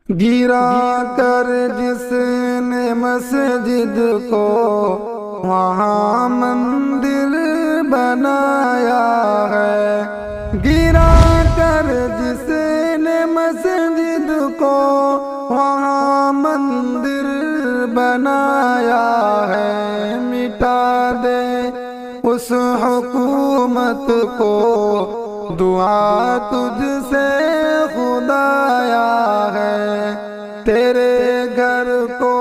گرا کر جس نے مسجد کو وہاں مندر بنایا ہے، گرا کر جس نے مسجد کو وہاں مندر بنایا ہے، مٹا دے اس حکومت کو دعا تجھ سے خدایا ہے، تیرے گھر کو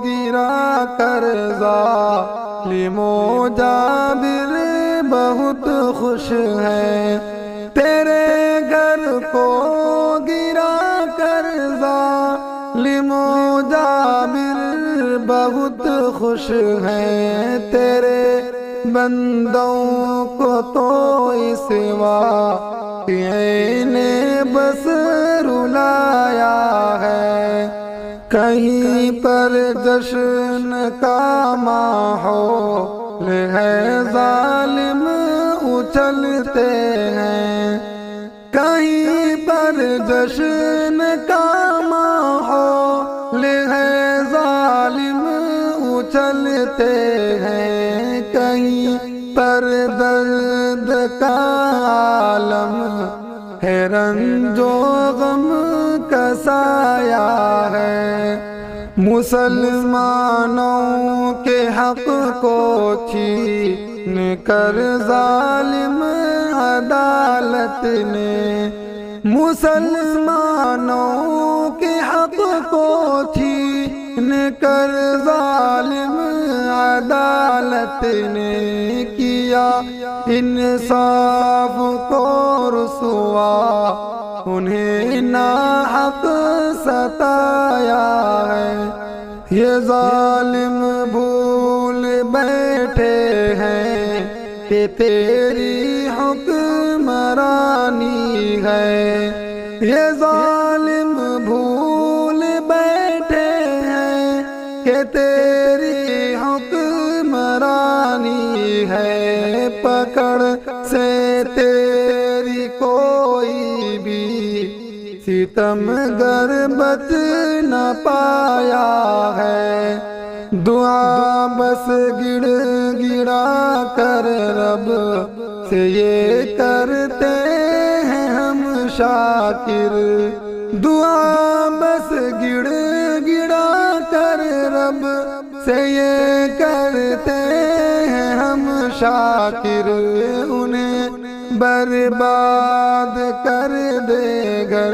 گرا کر ظالم و جابر بہت خوش ہے، تیرے گھر کو گرا کر ظالم و جابر بہت خوش ہے، تیرے بندوں کو تو اس واقعے نے بس رلایا ہے، کہیں پر جشن کا ماحول ہے ظالم اچھلتے ہیں، کہیں پر جشن کا ماحول ہے ظالم اچھلتے ہیں، کہیں پر درد کا عالم ہے رنج و غم کا سایہ ہے، مسلمانوں کے حق کو چھین کر ظالم عدالت نے، مسلمانوں کے حق کو چھین کر ظالم عدالت نے کیا، انصاف کو رسوا انہیں ناحق ستایا ہے، یہ ظالم بھول بیٹھے ہیں کہ تیری حکمرانی ہے، یہ ظالم بھول بیٹھے ہیں کہ تیری حکمرانی ہے، پکڑ سے تیری کوئی بھی ستم گر بچ نہ پایا ہے، دعا بس گڑ گڑا کر رب سے یہ کرتے ہیں ہم شاکر، دعا بس گڑ گڑا کر رب سے یہ کرتے ہیں ہم شاکر، انہیں برباد کر دے گھر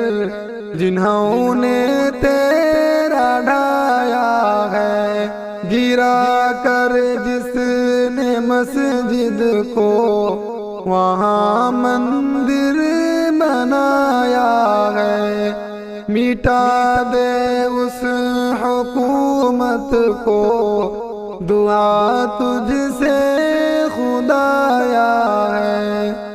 جنہوں نے تیرا ڈھایا ہے، گرا کر جس نے مسجد کو وہاں مندر بنایا ہے، مٹا دے اس حکومت کو دعا تجھ سے خدایا ہے۔